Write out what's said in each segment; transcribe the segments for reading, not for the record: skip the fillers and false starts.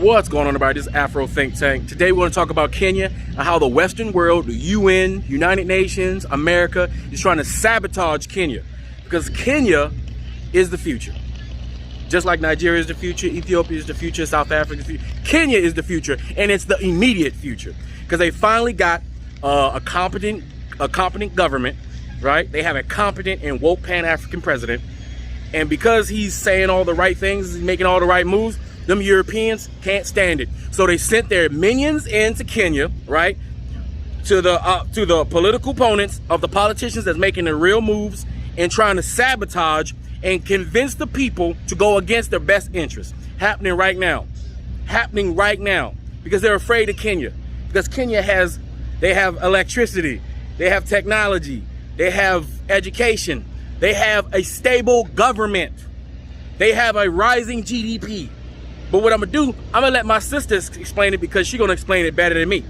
What's going on about this Afro think tank? Today we're going to talk about Kenya and how the Western world, the UN, United Nations, America is trying to sabotage Kenya, because Kenya is the future. Just like Nigeria is the future, Ethiopia is the future, South Africa is the future, Kenya is the future, and it's the immediate future because they finally got a competent government, right? They have a competent and woke Pan-African president, and because he's saying all the right things, he's making all the right moves, them Europeans can't stand it. So they sent their minions into Kenya, right? To the political opponents of the politicians that's making the real moves and trying to sabotage and convince the people to go against their best interests. Happening right now, because they're afraid of Kenya. Because Kenya they have electricity, they have technology, they have education, they have a stable government, they have a rising GDP. But what I'm gonna do, I'm gonna let my sister explain it because she's gonna explain it better than me.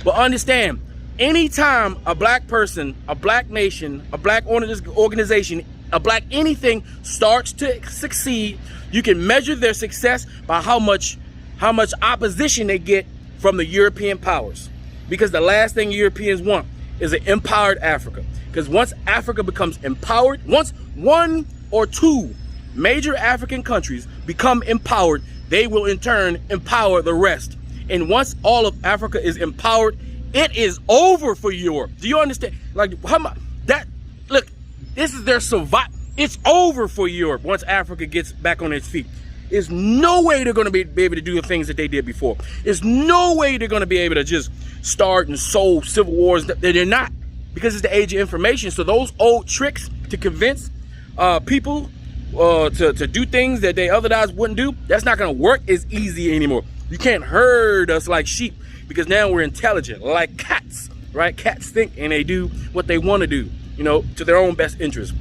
But understand, anytime a black person, a black nation, a black organization, a black anything starts to succeed, you can measure their success by how much opposition they get from the European powers. Because the last thing Europeans want is an empowered Africa. Because once Africa becomes empowered, once one or two major African countries become empowered, they will in turn empower the rest. And once all of Africa is empowered, it is over for Europe. Do you understand? Like, look, this is their survival. It's over for Europe once Africa gets back on its feet. There's no way they're going to be able to do the things that they did before. There's no way they're going to be able to just start and sow civil wars. They're not, because it's the age of information. So those old tricks to convince people to do things that they otherwise wouldn't do, that's not going to work as easy anymore. You can't herd us like sheep, because now we're intelligent like cats, right? Cats think and they do what they want to do, you know, to their own best interest,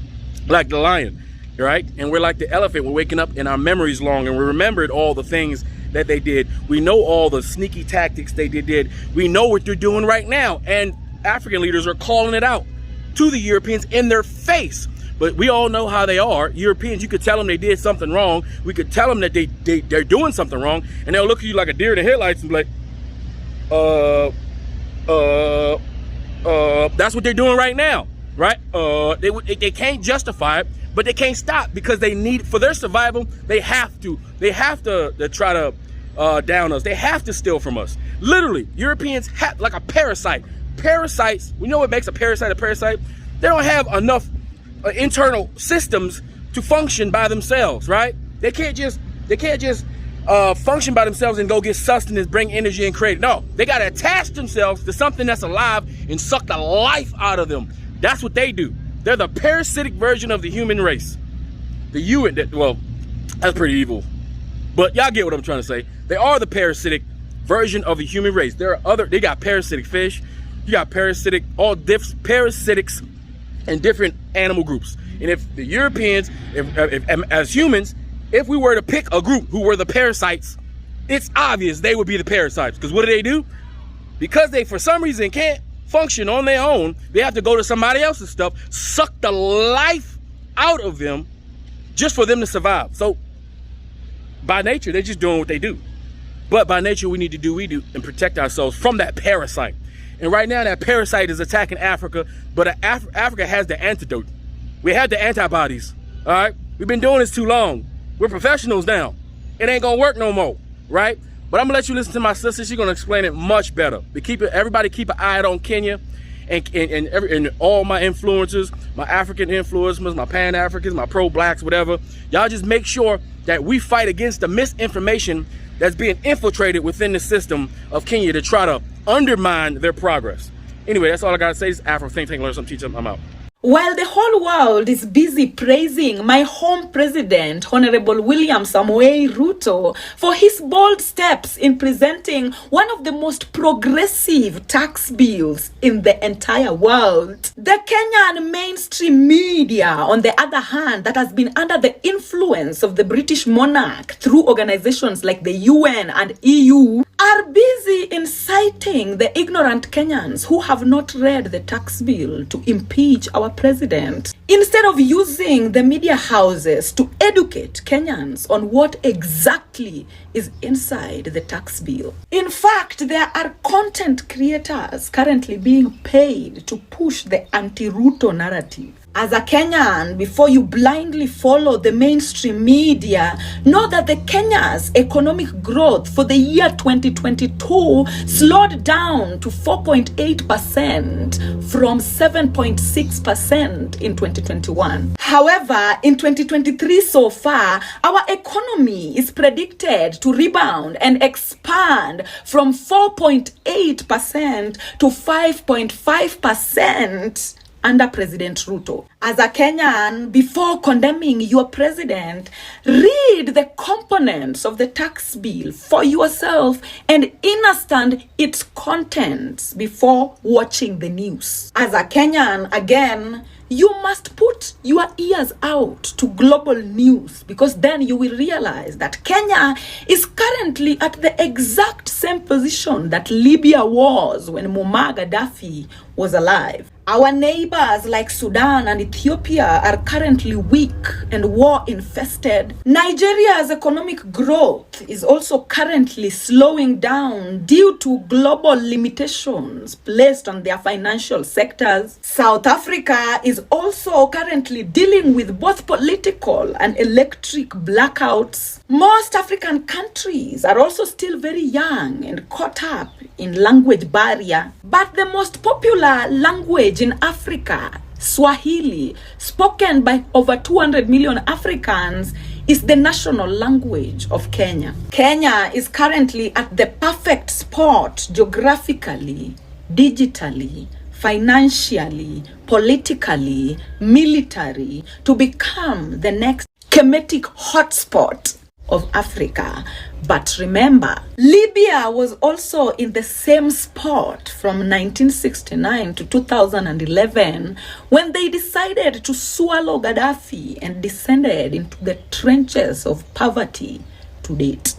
like the lion, right? And we're like the elephant. We're waking up and our memory's long, and we remembered all the things that they did. We know all the sneaky tactics they did. We know what they're doing right now, and African leaders are calling it out to the Europeans in their face. But we all know how they are. Europeans, you could tell them they did something wrong. We could tell them that they're doing something wrong, and they'll look at you like a deer in the headlights and be like, that's what they're doing right now, right? They can't justify it, but they can't stop, because they need, for their survival, they have to try to down us. They have to steal from us. Literally, Europeans have, like a parasite. Parasites, we know what makes a parasite a parasite. They don't have enough internal systems to function by themselves, right? They can't just function by themselves and go get sustenance, bring energy, and create. No, they got to attach themselves to something that's alive and suck the life out of them. That's what they do. They're the parasitic version of the human race. The UN, well, that's pretty evil, but y'all get what I'm trying to say. They are the parasitic version of the human race. They got parasitic fish. You got parasitics and different animal groups. And if the Europeans, as humans, if we were to pick a group who were the parasites, it's obvious they would be the parasites. Because what do? Because they, for some reason, can't function on their own, they have to go to somebody else's stuff, suck the life out of them just for them to survive. So by nature, they're just doing what they do. But by nature, we need to do what we do and protect ourselves from that parasite. And right now, that parasite is attacking Africa, but Africa has the antidote. We have the antibodies, all right? We've been doing this too long. We're professionals now. It ain't gonna work no more, right? But I'm gonna let you listen to my sister. She's gonna explain it much better. But everybody keep an eye on Kenya and all my influencers, my African influencers, my Pan-Africans, my pro-blacks, whatever. Y'all just make sure that we fight against the misinformation that's being infiltrated within the system of Kenya to try to undermine their progress. Anyway, that's all I gotta say. This is Afro think tank, learn something, teach them. I'm out. While the whole world is busy praising my home president, Honorable William Samoei Ruto, for his bold steps in presenting one of the most progressive tax bills in the entire world, the Kenyan mainstream media, on the other hand, that has been under the influence of the British monarch through organizations like the UN and EU, are busy inciting the ignorant Kenyans who have not read the tax bill to impeach our president, instead of using the media houses to educate Kenyans on what exactly is inside the tax bill. In fact, there are content creators currently being paid to push the anti-Ruto narrative. As a Kenyan, before you blindly follow the mainstream media, know that the Kenya's economic growth for the year 2022 slowed down to 4.8% from 7.6% in 2021. However, in 2023 so far, our economy is predicted to rebound and expand from 4.8% to 5.5% under President Ruto. As a Kenyan, before condemning your president, read the components of the tax bill for yourself and understand its contents before watching the news. As a Kenyan, again, you must put your ears out to global news, because then you will realize that Kenya is currently at the exact same position that Libya was when Muammar Gaddafi was alive. Our neighbors like Sudan and Ethiopia are currently weak and war-infested. Nigeria's economic growth is also currently slowing down due to global limitations placed on their financial sectors. South Africa is also currently dealing with both political and electric blackouts. Most African countries are also still very young and caught up in language barrier. But the most popular language in Africa, Swahili, spoken by over 200 million Africans, is the national language of Kenya. Kenya is currently at the perfect spot geographically, digitally, financially, politically, military, to become the next Kemetic hotspot of Africa. But remember, Libya was also in the same spot from 1969 to 2011 when they decided to swallow Gaddafi and descended into the trenches of poverty to date.